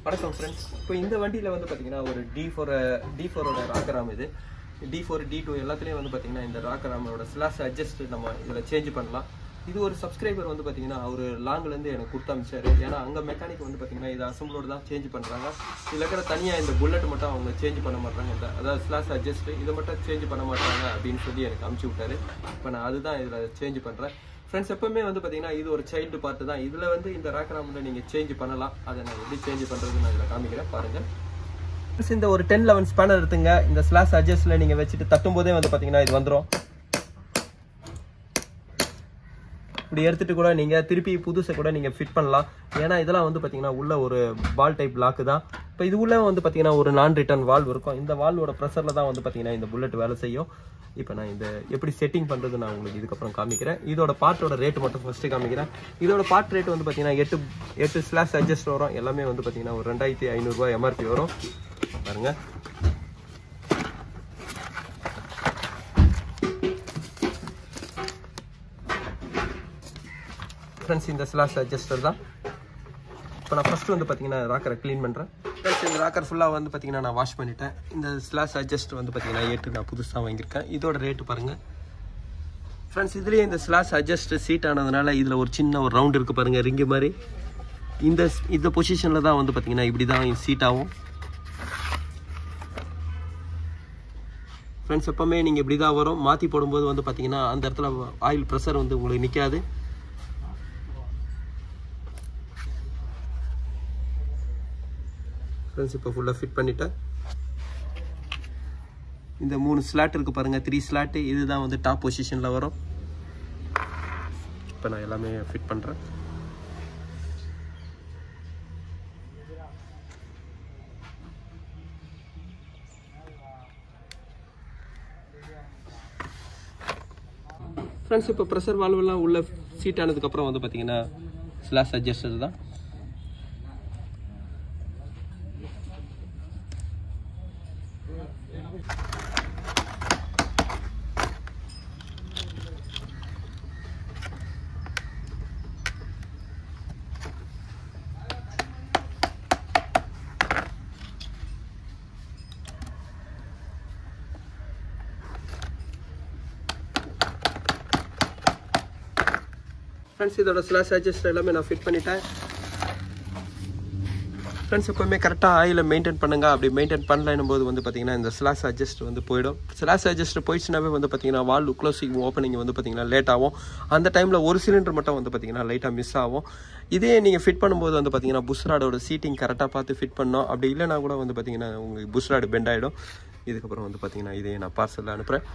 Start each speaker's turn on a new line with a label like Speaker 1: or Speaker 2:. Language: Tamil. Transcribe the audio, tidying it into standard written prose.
Speaker 1: வணக்கம் ஃப்ரெண்ட்ஸ். இப்போ இந்த வண்டியில் வந்து பார்த்தீங்கன்னா ஒரு D4ஓட ராக்கராம். இது D4 D2 எல்லாத்துலேயும் வந்து பார்த்தீங்கன்னா இந்த ராக்கராமோட ஸ்லாஷ் அட்ஜஸ்ட் நம்ம இதில் சேஞ்ச் பண்ணலாம். இது ஒரு சப்ஸ்கிரைபர் வந்து பார்த்தீங்கன்னா அவர் லாங்லேருந்து எனக்கு கொடுத்து அமிச்சாரு. ஏன்னா அங்கே மெக்கானிக் வந்து பார்த்தீங்கன்னா இது அசம்பிளோடு தான் சேஞ்ச் பண்ணுறாங்க. இதில் இருக்கிற தனியாக இந்த புல்லட் மட்டும் அவங்க சேஞ்ச் பண்ண மாட்டாங்க, அதாவது ஸ்லாஷ் அட்ஜஸ்ட் இதை மட்டும் சேஞ்ச் பண்ண மாட்டாங்க அப்படின்னு சொல்லி எனக்கு அமுச்சு விட்டாரு. இப்போ நான் அதுதான் இதில் சேஞ்ச் பண்ணுறேன். ஃப்ரெண்ட்ஸ், எப்பவுமே வந்து பார்த்தீங்கன்னா இது ஒரு சைல்டு பார்ட்டு தான். இதில் வந்து இந்த ராக்கராமில் நீங்கள் சேஞ்ச் பண்ணலாம். அதை நான் எப்படி சேஞ்ச் பண்ணுறதுன்னு நான் இதில் காமிக்கிறேன் பாருங்கள். இந்த ஒரு 10-11 ஸ்பேனர் எடுத்துங்க. இந்த ஸ்லாஷ் அட்ஜஸ்ட்டில் நீங்கள் வச்சுட்டு தட்டும் போதே வந்து பார்த்தீங்கன்னா இது வந்துடும். இப்படி எடுத்துகிட்டு கூட நீங்கள் திருப்பி புதுசை கூட நீங்கள் ஃபிட் பண்ணலாம். ஏன்னா இதெல்லாம் வந்து பார்த்தீங்கன்னா உள்ள ஒரு பால் டைப் லாக்கு தான். இப்போ இது உள்ள வந்து பார்த்தீங்கன்னா ஒரு நான் ரிட்டர்ன் வால்வ் இருக்கும். இந்த வால்வோட ப்ரெஷரில் தான் வந்து பார்த்தீங்கன்னா இந்த புல்லட் வேலை செய்யும். இப்போ நான் இந்த எப்படி செட்டிங் பண்ணுறது நான் உங்களுக்கு இதுக்கப்புறம் காமிக்கிறேன். இதோட பார்ட்டோட ரேட்டு மட்டும் ஃபஸ்ட்டு காமிக்கிறேன். இதோட பார்ட் ரேட் வந்து பார்த்தீங்கன்னா 8 ஸ்லாஷ் அட்ஜஸ்ட் வரும். எல்லாமே வந்து பார்த்தீங்கன்னா ஒரு 2500 ரூபாய் எம்ஆர்பி வரும் பாருங்க. ஃப்ரெண்ட்ஸ், இந்த ஸ்லாஷ் அட்ஜஸ்டர் தான். இப்போ நான் ஃபஸ்ட்டு வந்து பார்த்தீங்கன்னா ராக்கரை க்ளீன் பண்ணுறேன். ஃப்ரெண்ட்ஸ், இந்த ராக்கர் ஃபுல்லாக வந்து பார்த்தீங்கன்னா நான் வாஷ் பண்ணிட்டேன். இந்த ஸ்லாஷ் அட்ஜஸ்ட் வந்து பார்த்தீங்கன்னா 8 நான் புதுசாக வாங்கியிருக்கேன். இதோட ரேட்டு பாருங்கள். ஃப்ரெண்ட்ஸ், இதுலேயே இந்த ஸ்லாஷ் அட்ஜஸ்ட் சீட் ஆனதுனால இதில் ஒரு சின்ன ஒரு ரவுண்ட் இருக்குது பாருங்கள், ரிங்கு மாதிரி. இந்த பொசிஷனில் தான் வந்து பார்த்தீங்கன்னா இப்படி தான் சீட் ஆகும். ஃப்ரெண்ட்ஸ், எப்போவுமே நீங்கள் இப்படி தான் வரும். மாற்றி போடும்போது வந்து பார்த்தீங்கன்னா அந்த இடத்துல ஆயில் ப்ரெஷர் வந்து உங்களுக்கு நிற்காது. ஃப்ரெண்ட்ஸ், இப்போ ஃபுல்லாக ஃபிட் பண்ணிட்டேன். இந்த 3 ஸ்லாட் இருக்குது பாருங்கள், 3 ஸ்லாட்டு. இதுதான் வந்து டாப் பொசிஷனில் வரும். இப்போ நான் எல்லாமே ஃபிட் பண்ணுறேன். ஃப்ரெண்ட்ஸ், இப்போ ப்ரெஷர் வால்வெல்லாம் உள்ள சீட் ஆனதுக்கப்புறம் வந்து பார்த்தீங்கன்னா ஸ்லாஷ் அட்ஜஸ்டர் தான். ஃப்ரெண்ட்ஸ், இதோட ஸ்லாஷ் அட்ஜஸ்ட் எல்லாமே நான் ஃபிட் பண்ணிட்டேன். ஃப்ரெண்ட்ஸ், எப்போவுமே கரெக்டாக ஆயிலை மெயின்டைன் பண்ணுங்கள். அப்படி மெயின்டைன் பண்ணலைன்னும் போது வந்து பார்த்தீங்கன்னா இந்த ஸ்லாஷ் அட்ஜஸ்ட் வந்து போயிடும். ஸ்லாஷ் அட்ஜஸ்ட் போயிடுச்சுனாவே வந்து பார்த்தீங்கன்னா வால்வு க்ளோசிங் ஓப்பனிங் வந்து பார்த்தீங்கன்னா லேட் ஆகும். அந்த டைமில் ஒரு சிலிண்டர் மட்டும் வந்து பார்த்தீங்கன்னா லைட்டாக மிஸ் ஆகும். இதே நீங்கள் ஃபிட் பண்ணும்போது வந்து பார்த்தீங்கன்னா புஷ்ராடோட சீட்டிங் கரெக்டாக பார்த்து ஃபிட் பண்ணோம். அப்படி இல்லைனா கூட வந்து பார்த்தீங்கன்னா உங்களுக்கு புஷ்ராடு பெண்ட் ஆகிடும். இதுக்கப்புறம் வந்து பார்த்தீங்கன்னா இதையே நான் பார்சலில் அனுப்புகிறேன்.